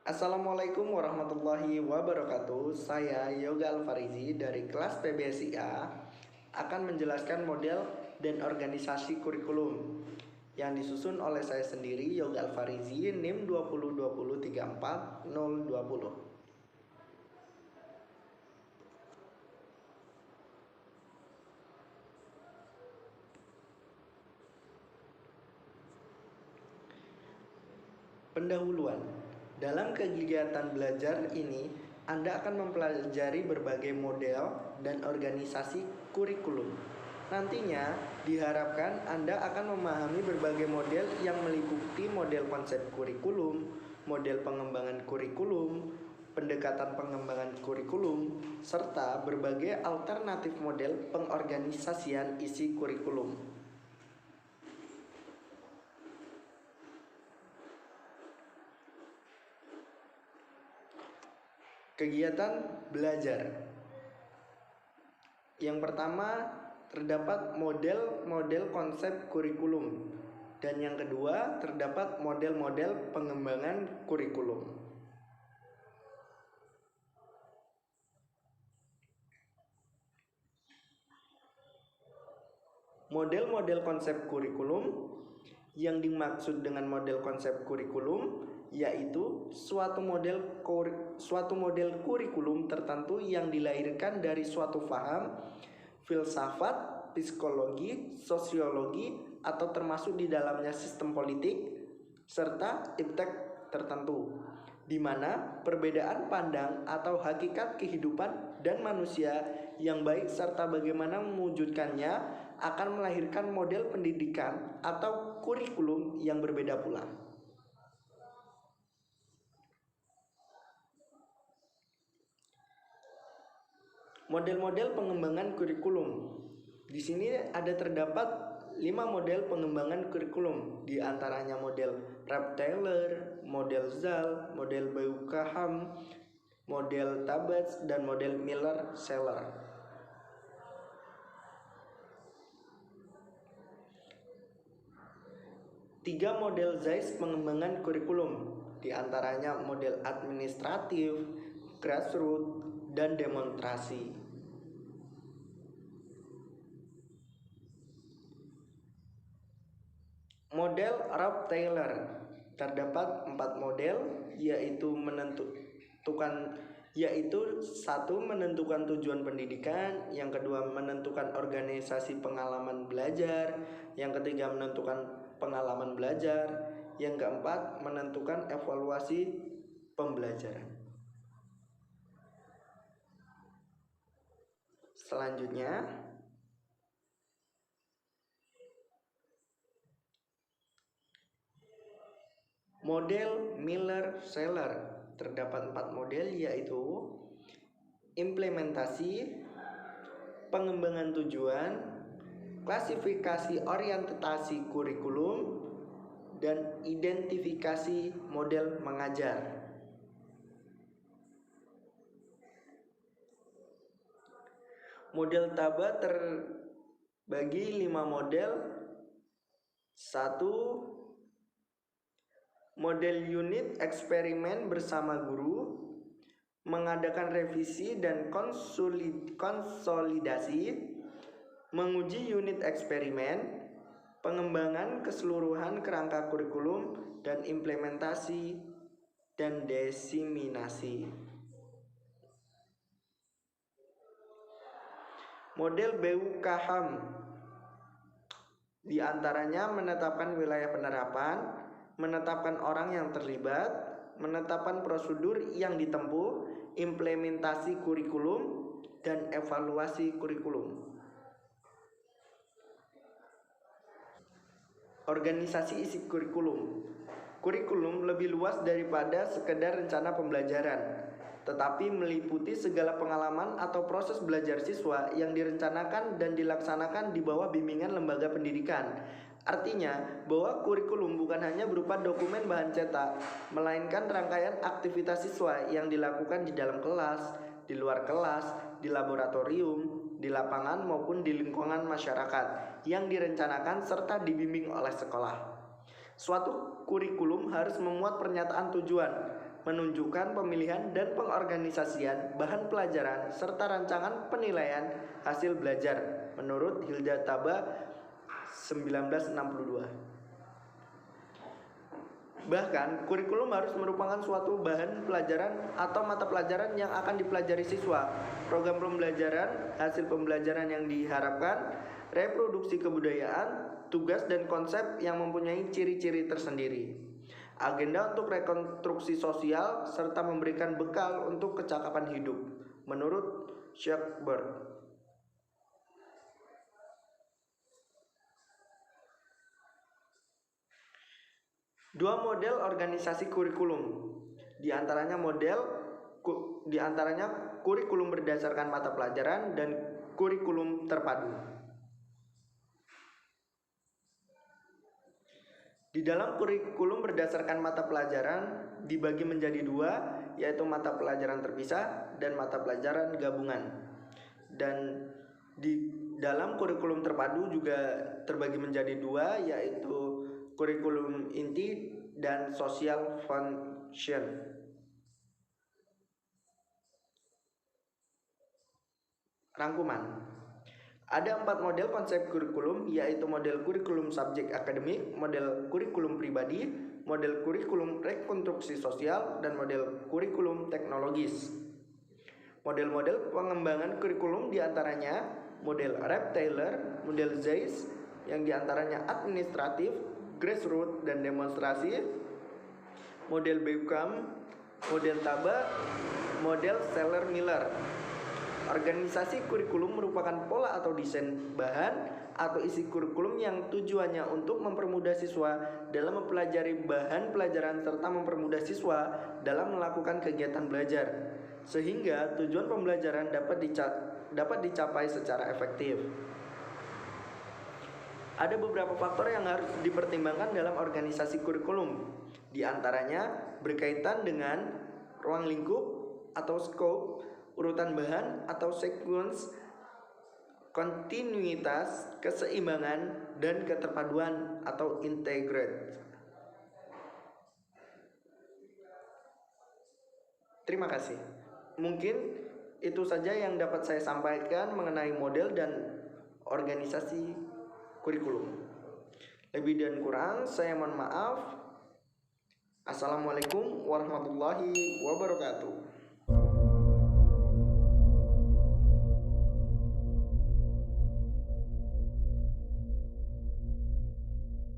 Assalamualaikum warahmatullahi wabarakatuh. Saya Yoga Alfarizi dari kelas PBSIA akan menjelaskan model dan organisasi kurikulum yang disusun oleh saya sendiri, Yoga Alfarizi, NIM 202034020. Pendahuluan. Dalam kegiatan belajar ini, Anda akan mempelajari berbagai model dan organisasi kurikulum. Nantinya, diharapkan Anda akan memahami berbagai model yang meliputi model konsep kurikulum, model pengembangan kurikulum, pendekatan pengembangan kurikulum, serta berbagai alternatif model pengorganisasian isi kurikulum. Kegiatan belajar. Yang pertama, terdapat model-model konsep kurikulum, dan yang kedua, terdapat model-model pengembangan kurikulum. Model-model konsep kurikulum. Yang dimaksud dengan model konsep kurikulum yaitu suatu model kurikulum tertentu yang dilahirkan dari suatu paham, filsafat, psikologi, sosiologi, atau termasuk di dalamnya sistem politik serta iptek tertentu, di mana perbedaan pandang atau hakikat kehidupan dan manusia yang baik serta bagaimana mewujudkannya akan melahirkan model pendidikan atau kurikulum yang berbeda pula. Model-model pengembangan kurikulum. Di sini terdapat 5 model pengembangan kurikulum, di antaranya model Rab-Taylor, model Zal, model Bayu-Kaham, model Tabets, dan model Miller-Seller. Tiga model Zeiss pengembangan kurikulum, di antaranya model administratif, grassroots, dan demonstrasi. Model Rab-Taylor, terdapat 4 model, yaitu satu, menentukan tujuan pendidikan, yang kedua menentukan organisasi pengalaman belajar, yang ketiga menentukan pengalaman belajar, yang keempat menentukan evaluasi pembelajaran. Selanjutnya, model Miller-Seller, terdapat 4 model, yaitu implementasi, pengembangan tujuan, klasifikasi orientasi kurikulum, dan identifikasi model mengajar. Model Taba terbagi 5 model. 1. Model unit eksperimen bersama guru, mengadakan revisi dan konsolidasi, menguji unit eksperimen, pengembangan keseluruhan kerangka kurikulum, dan implementasi dan diseminasi. Model Bayu-Kaham, di antaranya menetapkan wilayah penerapan, menetapkan orang yang terlibat, menetapkan prosedur yang ditempuh, implementasi kurikulum, dan evaluasi kurikulum. Organisasi isi kurikulum. Kurikulum lebih luas daripada sekedar rencana pembelajaran, tetapi meliputi segala pengalaman atau proses belajar siswa yang direncanakan dan dilaksanakan di bawah bimbingan lembaga pendidikan. Artinya bahwa kurikulum bukan hanya berupa dokumen bahan cetak, melainkan rangkaian aktivitas siswa yang dilakukan di dalam kelas, di luar kelas, di laboratorium, di lapangan maupun di lingkungan masyarakat yang direncanakan serta dibimbing oleh sekolah. Suatu kurikulum harus memuat pernyataan tujuan, menunjukkan pemilihan dan pengorganisasian bahan pelajaran serta rancangan penilaian hasil belajar menurut Hilda Taba 1962. Bahkan, kurikulum harus merupakan suatu bahan pelajaran atau mata pelajaran yang akan dipelajari siswa, program pembelajaran, hasil pembelajaran yang diharapkan, reproduksi kebudayaan, tugas dan konsep yang mempunyai ciri-ciri tersendiri, agenda untuk rekonstruksi sosial, serta memberikan bekal untuk kecakapan hidup, menurut Schackberg. Dua model organisasi kurikulum, diantaranya kurikulum berdasarkan mata pelajaran dan kurikulum terpadu. Di dalam kurikulum berdasarkan mata pelajaran dibagi menjadi dua, yaitu mata pelajaran terpisah dan mata pelajaran gabungan. Dan di dalam kurikulum terpadu juga terbagi menjadi dua, yaitu kurikulum inti dan social function. Rangkuman. Ada 4 model konsep kurikulum, yaitu model kurikulum subjek akademik, model kurikulum pribadi, model kurikulum rekonstruksi sosial, dan model kurikulum teknologis. Model-model pengembangan kurikulum diantaranya model Rep-Taylor, model Zeiss yang diantaranya administratif, grassroots, dan demonstrasi, model Beukam, model Taba, model Seller-Miller. Organisasi kurikulum merupakan pola atau desain bahan atau isi kurikulum yang tujuannya untuk mempermudah siswa dalam mempelajari bahan pelajaran serta mempermudah siswa dalam melakukan kegiatan belajar, sehingga tujuan pembelajaran dapat dicapai secara efektif. Ada beberapa faktor yang harus dipertimbangkan dalam organisasi kurikulum, di antaranya berkaitan dengan ruang lingkup atau scope, urutan bahan atau sequence, kontinuitas, keseimbangan, dan keterpaduan atau integrate. Terima kasih. Mungkin itu saja yang dapat saya sampaikan mengenai model dan organisasi kurikulum. Lebih dan kurang saya mohon maaf. Assalamualaikum warahmatullahi wabarakatuh.